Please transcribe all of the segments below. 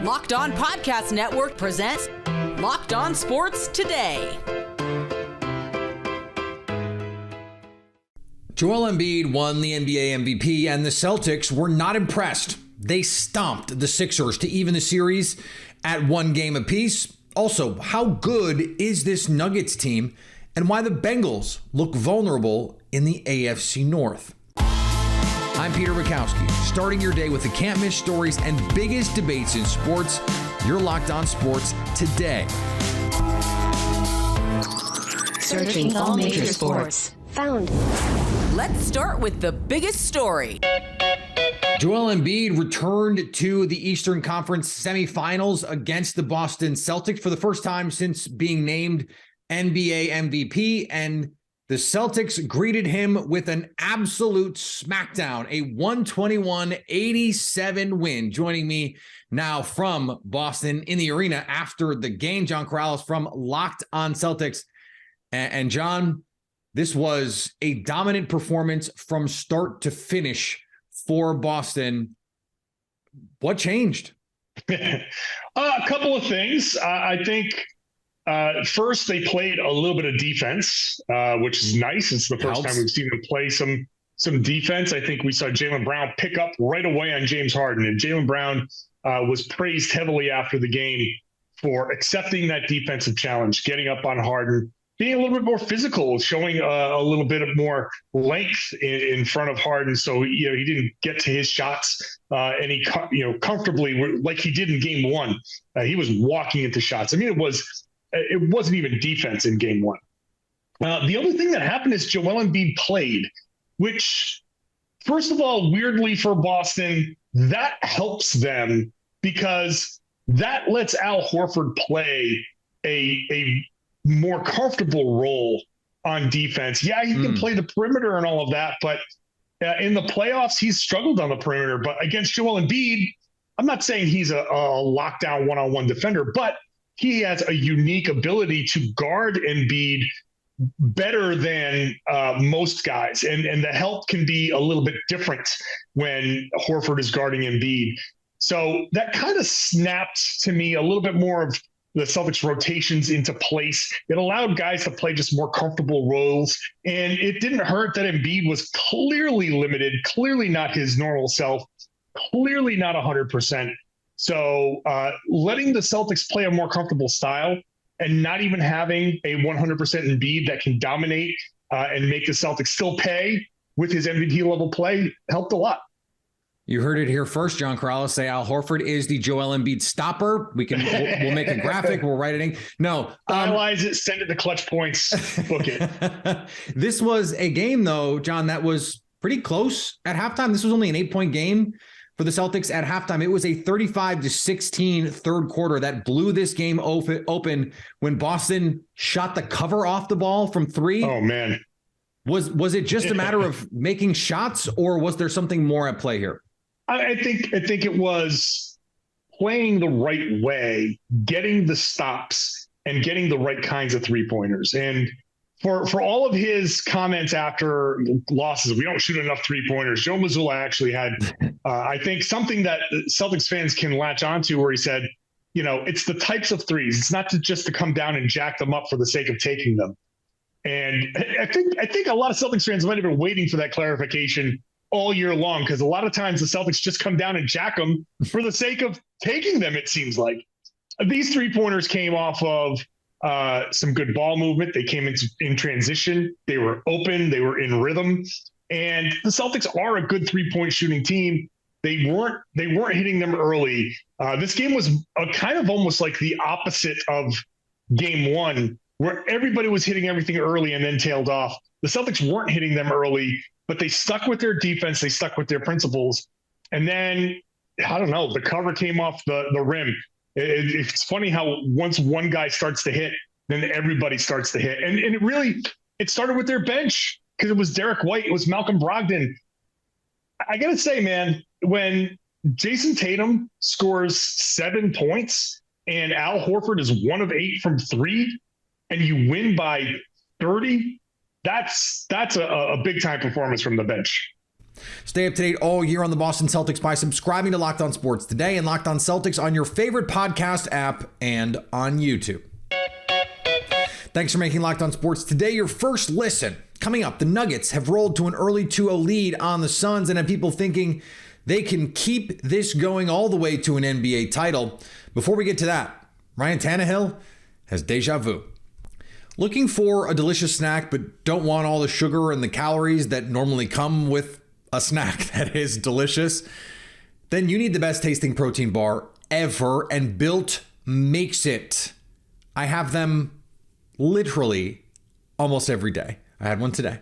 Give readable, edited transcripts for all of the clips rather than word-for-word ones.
Locked On Podcast Network presents Locked On Sports Today. Joel Embiid won the NBA MVP, and the Celtics were not impressed. They stomped the Sixers to even the series at 1 game apiece. Also, how good is this Nuggets team, and why the Bengals look vulnerable in the AFC North? I'm Peter Bukowski, starting your day with the can't-miss stories and biggest debates in sports. You're Locked On Sports Today. Searching all major sports. Found. Let's start with the biggest story. Joel Embiid returned to the Eastern Conference Semifinals against the Boston Celtics for the first time since being named NBA MVP, and the Celtics greeted him with an absolute smackdown, a 121-87 win. Joining me now from Boston in the arena after the game, John Corrales from Locked On Celtics. And John, this was a dominant performance from start to finish for Boston. What changed? A couple of things. I think first they played a little bit of defense, which is nice. It's the first time we've seen them play some defense. I think we saw Jaylen Brown pick up right away on James Harden, and Jaylen Brown was praised heavily after the game for accepting that defensive challenge, getting up on Harden, being a little bit more physical, showing a little bit of more length in front of Harden. So, he didn't get to his shots comfortably like he did in game one. He was walking into shots. I mean, it wasn't even defense in game one. The other thing that happened is Joel Embiid played, which, first of all, weirdly for Boston, that helps them because that lets Al Horford play a more comfortable role on defense. Yeah, he can play the perimeter and all of that, but in the playoffs, he's struggled on the perimeter. But against Joel Embiid, I'm not saying he's a lockdown one-on-one defender, but he has a unique ability to guard Embiid better than most guys. And the help can be a little bit different when Horford is guarding Embiid. So that kind of snapped to me a little bit more of the Celtics rotations into place. It allowed guys to play just more comfortable roles. And it didn't hurt that Embiid was clearly limited, clearly not his normal self, clearly not 100%. So letting the Celtics play a more comfortable style and not even having a 100% Embiid that can dominate and make the Celtics still pay with his MVP level play helped a lot. You heard it here first. John Corrales say Al Horford is the Joel Embiid stopper. We'll make a graphic. We'll write it in. No. Analyze it, send it to Clutch Points, book it. This was a game, though, John, that was pretty close at halftime. This was only an 8-point game for the Celtics at halftime. It was a 35-16 third quarter that blew this game open when Boston shot the cover off the ball from three. Oh, man. Was it just a matter of making shots, or was there something more at play here? I think it was playing the right way, getting the stops, and getting the right kinds of three-pointers. And for all of his comments after losses, we don't shoot enough three-pointers, Joe Mazzulla actually had, I think, something that Celtics fans can latch onto where he said, it's the types of threes. It's not just to come down and jack them up for the sake of taking them. And I think a lot of Celtics fans might have been waiting for that clarification all year long, because a lot of times the Celtics just come down and jack them for the sake of taking them, it seems like. These three-pointers came off of some good ball movement. They came in transition. They were open. They were in rhythm. And the Celtics are a good three-point shooting team. They weren't hitting them early. This game was a kind of almost like the opposite of game one, where everybody was hitting everything early and then tailed off. The Celtics weren't hitting them early, but they stuck with their defense. They stuck with their principles. And then, I don't know, the cover came off the rim. It's funny how once one guy starts to hit, then everybody starts to hit. And it started with their bench, because it was Derek White. It was Malcolm Brogdon. I got to say, man, when Jason Tatum scores 7 points and Al Horford is 1 of 8 from 3, and you win by 30, that's a big time performance from the bench. Stay up to date all year on the Boston Celtics by subscribing to Locked On Sports Today and Locked On Celtics on your favorite podcast app and on YouTube. Thanks for making Locked On Sports Today your first listen. Coming up, the Nuggets have rolled to an early 2-0 lead on the Suns and have people thinking they can keep this going all the way to an NBA title. Before we get to that, Ryan Tannehill has deja vu. Looking for a delicious snack but don't want all the sugar and the calories that normally come with a snack that is delicious? Then you need the best tasting protein bar ever, and Built makes it. I have them literally almost every day. I had one today.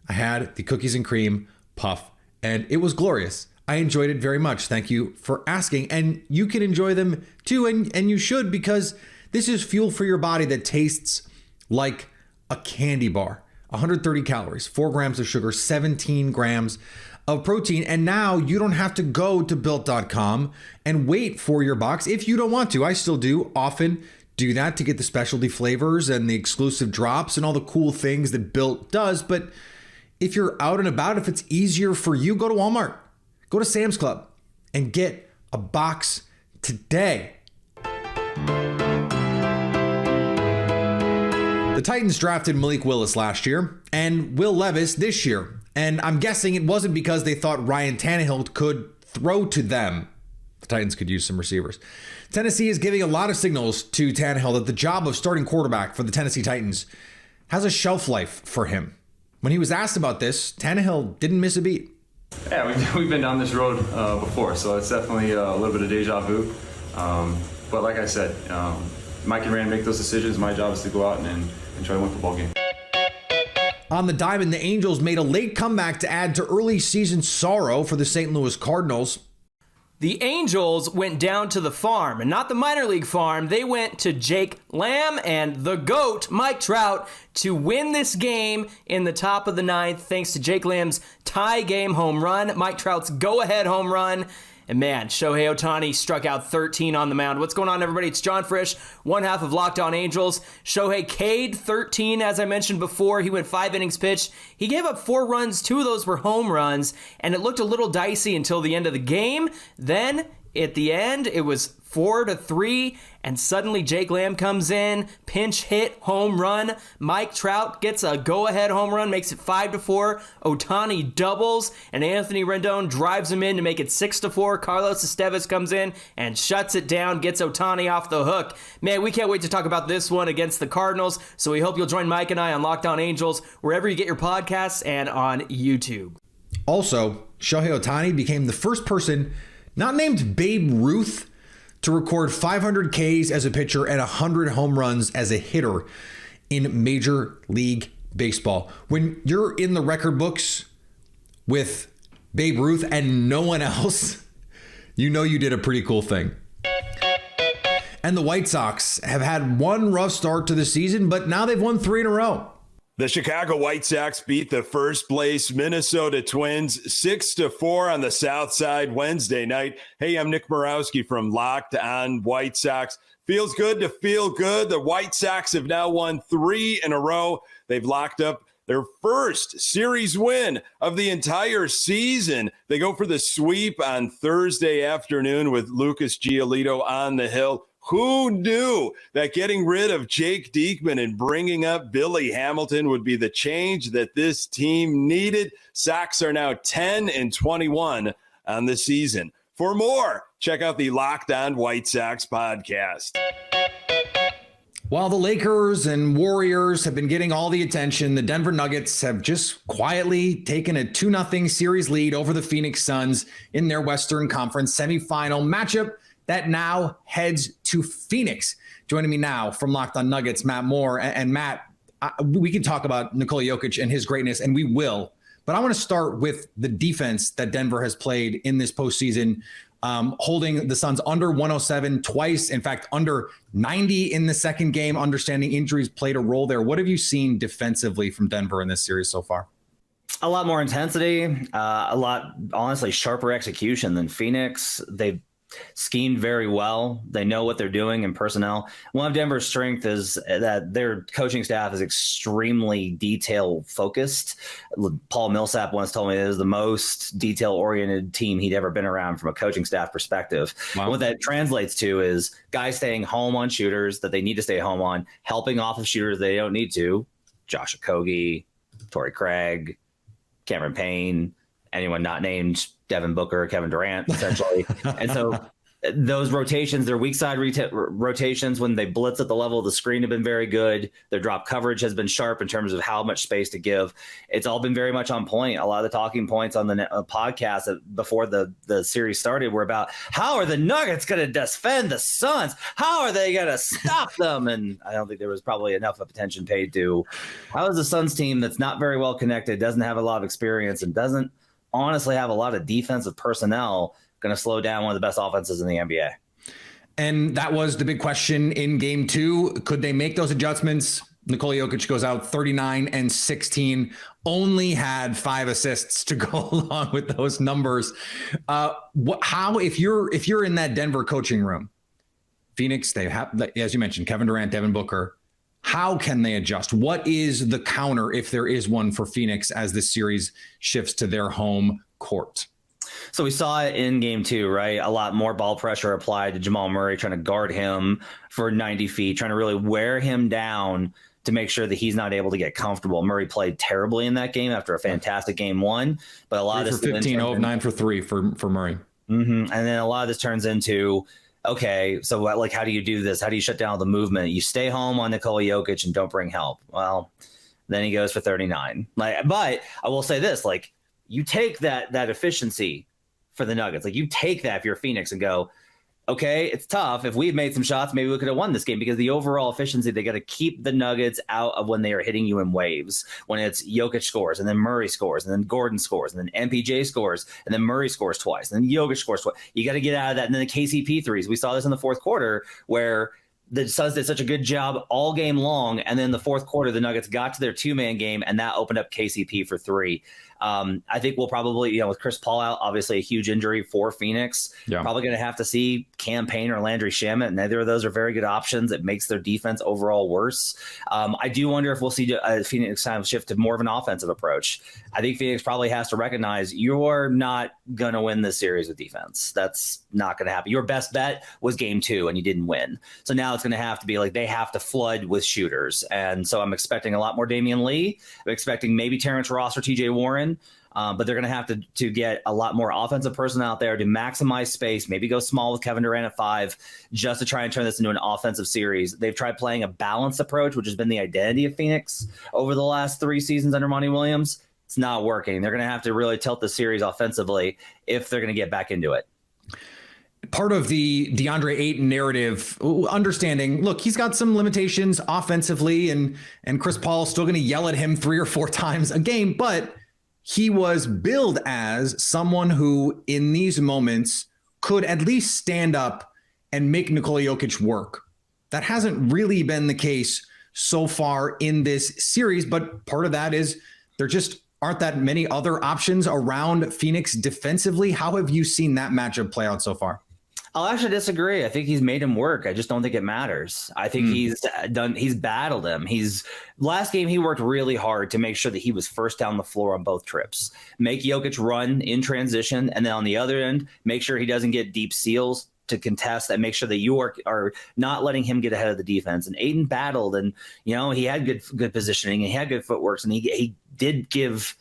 I had the cookies and cream puff, and it was glorious. I enjoyed it very much. Thank you for asking. And you can enjoy them too, and you should, because this is fuel for your body that tastes like a candy bar. 130 calories, 4 grams of sugar, 17 grams of protein. And now you don't have to go to Built.com and wait for your box if you don't want to. I still do often do that to get the specialty flavors and the exclusive drops and all the cool things that Built does. But if you're out and about, if it's easier for you, go to Walmart, go to Sam's Club, and get a box today. The Titans drafted Malik Willis last year and Will Levis this year. And I'm guessing it wasn't because they thought Ryan Tannehill could throw to them. The Titans could use some receivers. Tennessee is giving a lot of signals to Tannehill that the job of starting quarterback for the Tennessee Titans has a shelf life for him. When he was asked about this, Tannehill didn't miss a beat. Yeah, we've been down this road before, so it's definitely a little bit of deja vu. But like I said, Mike and Rand make those decisions. My job is to go out and try to win the football game. On the diamond, the Angels made a late comeback to add to early season sorrow for the St. Louis Cardinals. The Angels went down to the farm, and not the minor league farm. They went to Jake Lamb and the GOAT, Mike Trout, to win this game in the top of the ninth, thanks to Jake Lamb's tie game home run, Mike Trout's go-ahead home run. And man, Shohei Ohtani struck out 13 on the mound. What's going on, everybody? It's John Frisch, one half of Locked On Angels. Shohei K'd 13, as I mentioned before. He went 5 innings pitched. He gave up 4 runs. 2 of those were home runs, and it looked a little dicey until the end of the game. Then, at the end, it was 4-3, and suddenly Jake Lamb comes in, pinch hit, home run. Mike Trout gets a go-ahead home run, makes it 5-4. Ohtani doubles, and Anthony Rendon drives him in to make it 6-4. Carlos Estevez comes in and shuts it down, gets Ohtani off the hook. Man, we can't wait to talk about this one against the Cardinals, so we hope you'll join Mike and I on Locked On Angels, wherever you get your podcasts and on YouTube. Also, Shohei Ohtani became the first person not named Babe Ruth to record 500 Ks as a pitcher and 100 home runs as a hitter in Major League Baseball. When you're in the record books with Babe Ruth and no one else, you know you did a pretty cool thing. And the White Sox have had one rough start to the season, but now they've won 3 in a row. The Chicago White Sox beat the first place Minnesota Twins 6-4 on the South Side Wednesday night. Hey, I'm Nick Morawski from Locked On White Sox. Feels good to feel good. The White Sox have now won 3 in a row. They've locked up their first series win of the entire season. They go for the sweep on Thursday afternoon with Lucas Giolito on the hill. Who knew that getting rid of Jake Diekman and bringing up Billy Hamilton would be the change that this team needed? Sox are now 10-21 on the season. For more, check out the Locked On White Sox podcast. While the Lakers and Warriors have been getting all the attention, the Denver Nuggets have just quietly taken a 2-0 series lead over the Phoenix Suns in their Western Conference semifinal matchup that now heads to Phoenix. Joining me now from Locked On Nuggets, Matt Moore. And Matt, we can talk about Nikola Jokic and his greatness, and we will. But I want to start with the defense that Denver has played in this postseason, holding the Suns under 107 twice. In fact, under 90 in the second game. Understanding injuries played a role there. What have you seen defensively from Denver in this series so far? A lot more intensity, a lot, honestly, sharper execution than Phoenix. They've schemed very well. They know what they're doing in personnel. One of Denver's strength is that their coaching staff is extremely detail focused. Paul Millsap once told me it is the most detail oriented team he'd ever been around from a coaching staff perspective. Wow. What that translates to is guys staying home on shooters that they need to stay home on, helping off of shooters they don't need to. Josh Okogie, Torrey Craig, Cameron Payne, anyone not named Devin Booker, Kevin Durant, essentially. And so those rotations, their weak side rotations, when they blitz at the level of the screen, have been very good. Their drop coverage has been sharp in terms of how much space to give. It's all been very much on point. A lot of the talking points on the podcast before the series started were about how are the Nuggets going to defend the Suns? How are they going to stop them? And I don't think there was probably enough of attention paid to how is the Suns team that's not very well connected, doesn't have a lot of experience, and doesn't honestly have a lot of defensive personnel going to slow down one of the best offenses in the NBA. And that was the big question in game 2. Could they make those adjustments? Nikola Jokic goes out 39 and 16, only had 5 assists to go along with those numbers. How, if you're in that Denver coaching room, Phoenix, they have, as you mentioned, Kevin Durant, Devin Booker, how can they adjust? What is the counter, if there is one, for Phoenix as this series shifts to their home court? So we saw it in game 2, right? A lot more ball pressure applied to Jamal Murray, trying to guard him for 90 feet, trying to really wear him down to make sure that he's not able to get comfortable. Murray played terribly in that game after a fantastic game 1, but a lot of this 15, 0 of 9 for 3 for Murray. Mm-hmm. And then a lot of this turns into, okay, so like, how do you do this? How do you shut down the movement? You stay home on Nikola Jokic and don't bring help. Well, then he goes for 39. But I will say this, you take that efficiency for the Nuggets. You take that if you're Phoenix and go, okay, it's tough. If we had made some shots, maybe we could have won this game, because the overall efficiency, they got to keep the Nuggets out of when they are hitting you in waves. When it's Jokic scores and then Murray scores and then Gordon scores and then MPJ scores and then Murray scores twice and then Jokic scores twice. You got to get out of that. And then the KCP threes. We saw this in the fourth quarter where the Suns did such a good job all game long. And then the fourth quarter, the Nuggets got to their 2-man game, and that opened up KCP for 3. I think we'll probably, with Chris Paul out, obviously a huge injury for Phoenix, probably going to have to see Cam Payne or Landry Shamet. Neither of those are very good options. It makes their defense overall worse. I do wonder if we'll see Phoenix kind of shift to more of an offensive approach. I think Phoenix probably has to recognize you're not going to win this series with defense. That's not going to happen. Your best bet was game 2 and you didn't win. So now it's going to have to be they have to flood with shooters. And so I'm expecting a lot more Damian Lee. I'm expecting maybe Terrence Ross or TJ Warren. But they're going to have to get a lot more offensive personnel out there to maximize space, maybe go small with Kevin Durant at 5, just to try and turn this into an offensive series. They've tried playing a balanced approach, which has been the identity of Phoenix over the last 3 seasons under Monty Williams. It's not working. They're going to have to really tilt the series offensively if they're going to get back into it. Part of the DeAndre Ayton narrative, understanding, look, he's got some limitations offensively, and Chris Paul's still going to yell at him 3 or 4 times a game, but he was billed as someone who, in these moments, could at least stand up and make Nikola Jokic work. That hasn't really been the case so far in this series, but part of that is there just aren't that many other options around Phoenix defensively. How have you seen that matchup play out so far? I'll actually disagree. I think he's made him work. I just don't think it matters. I think he's battled him. Last game, he worked really hard to make sure that he was first down the floor on both trips. Make Jokic run in transition, and then on the other end, make sure he doesn't get deep steals to contest, and make sure that you are not letting him get ahead of the defense. And Ayton battled, and he had good positioning, and he had good footworks, and he did give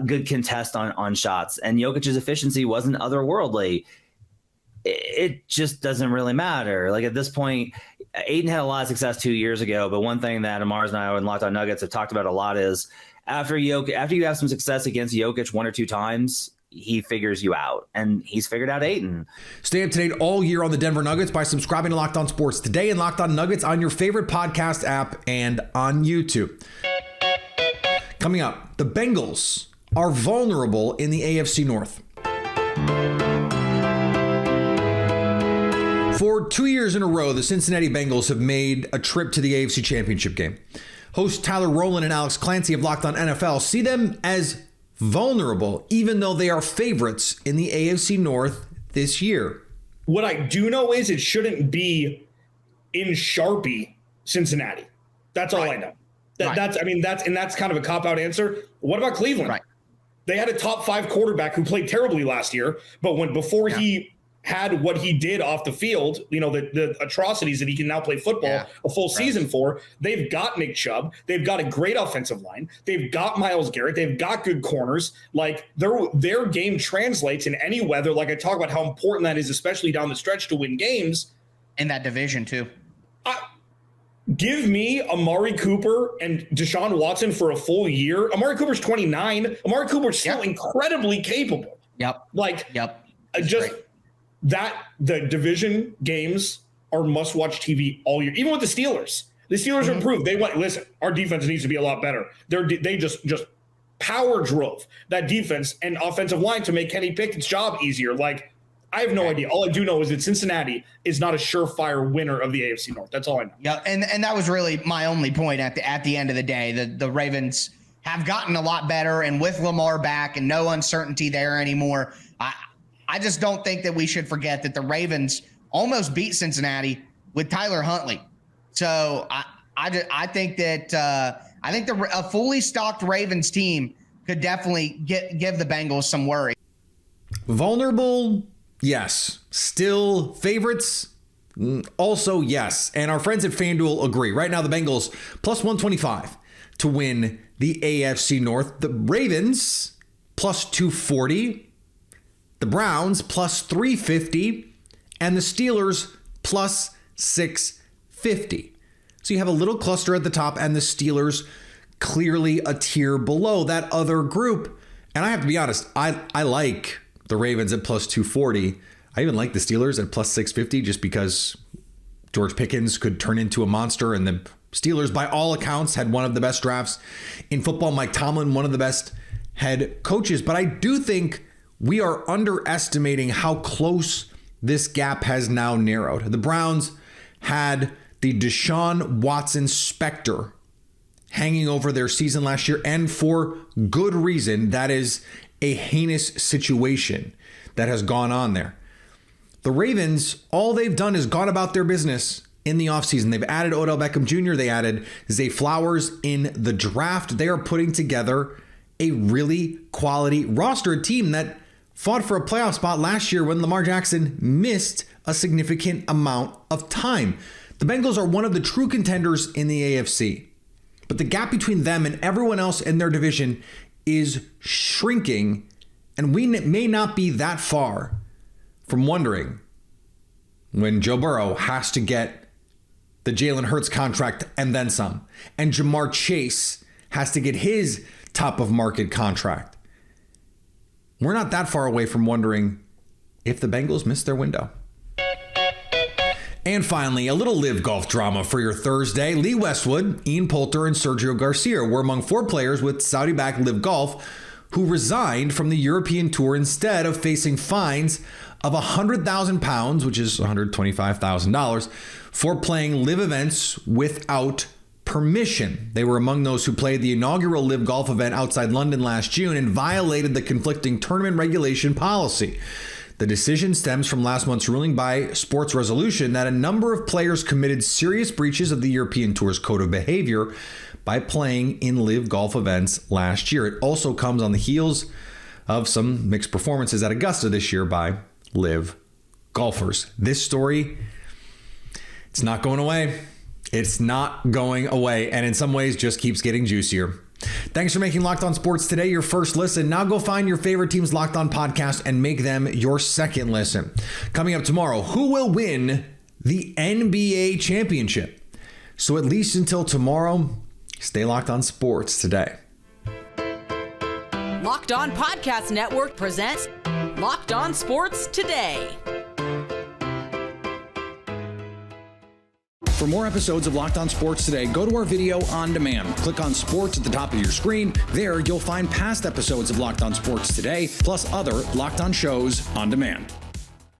good contest on shots. And Jokic's efficiency wasn't otherworldly. It just doesn't really matter. At this point, Ayton had a lot of success 2 years ago, but one thing that Amars and I and Locked On Nuggets have talked about a lot is after you have some success against Jokic 1 or 2 times, he figures you out, and he's figured out Ayton. Stay up to date all year on the Denver Nuggets by subscribing to Locked On Sports Today and Locked On Nuggets on your favorite podcast app and on YouTube. Coming up, the Bengals are vulnerable in the AFC North. For 2 years in a row, the Cincinnati Bengals have made a trip to the AFC Championship game. Hosts Tyler Rowland and Alex Clancy of Locked On NFL see them as vulnerable, even though they are favorites in the AFC North this year. What I do know is it shouldn't be in Sharpie, Cincinnati. That's all I know. That's kind of a cop-out answer. What about Cleveland? Right. They had a top 5 quarterback who played terribly last year, but before he had what he did off the field, the atrocities that he can now play football a full season for, they've got Nick Chubb. They've got a great offensive line. They've got Myles Garrett. They've got good corners. Like their game translates in any weather. Like I talk about how important that is, especially down the stretch to win games. In that division too. Give me Amari Cooper and Deshaun Watson for a full year. Amari Cooper's 29. Amari Cooper's still incredibly capable. The division games are must-watch TV all year. Even with the Steelers. The Steelers improved. They went, listen, our defense needs to be a lot better. They just power drove that defense and offensive line to make Kenny Pickett's job easier. Like, I have no idea. All I do know is that Cincinnati is not a surefire winner of the AFC North. That's all I know. Yeah, and that was really my only point at the end of the day. The Ravens have gotten a lot better, and with Lamar back and no uncertainty there anymore, I just don't think that we should forget that the Ravens almost beat Cincinnati with Tyler Huntley. So I think that a fully stocked Ravens team could definitely give the Bengals some worry. Vulnerable, yes. Still favorites, also yes. And our friends at FanDuel agree. Right now, the Bengals plus 125 to win the AFC North. The Ravens plus 240. The Browns plus 350 and the Steelers plus 650. So you have a little cluster at the top and the Steelers clearly a tier below that other group. And I have to be honest, I like the Ravens at plus 240. I even like the Steelers at plus 650 just because George Pickens could turn into a monster, and the Steelers, by all accounts, had one of the best drafts in football. Mike Tomlin, one of the best head coaches. But I do think we are underestimating how close this gap has now narrowed. The Browns had the Deshaun Watson specter hanging over their season last year, and for good reason. That is a heinous situation that has gone on there. The Ravens, all they've done is gone about their business in the offseason. They've added Odell Beckham Jr. They added Zay Flowers in the draft. They are putting together a really quality roster, a team that fought for a playoff spot last year when Lamar Jackson missed a significant amount of time. The Bengals are one of the true contenders in the AFC, but the gap between them and everyone else in their division is shrinking, and we may not be that far from wondering when Joe Burrow has to get the Jalen Hurts contract and then some, and Jamar Chase has to get his top of market contract. We're not that far away from wondering if the Bengals missed their window. And finally, a little live golf drama for your Thursday. Lee Westwood, Ian Poulter, and Sergio Garcia were among 4 players with Saudi-backed Live Golf who resigned from the European Tour instead of facing fines of £100,000, which is $125,000, for playing live events without permission. They were among those who played the inaugural Live Golf event outside London last June and violated the conflicting tournament regulation policy. The decision stems from last month's ruling by Sports Resolution that a number of players committed serious breaches of the European Tour's code of behavior by playing in Live Golf events last year. It also comes on the heels of some mixed performances at Augusta this year by Live golfers. This story, it's not going away. It's not going away, and in some ways just keeps getting juicier. Thanks for making Locked On Sports today your first listen. Now go find your favorite team's Locked On podcast and make them your second listen. Coming up tomorrow, who will win the NBA championship? So at least until tomorrow, stay Locked On Sports today. Locked On Podcast Network presents Locked On Sports Today. For more episodes of Locked On Sports Today, go to our video on demand. Click on Sports at the top of your screen. There, you'll find past episodes of Locked On Sports Today, plus other Locked On shows on demand.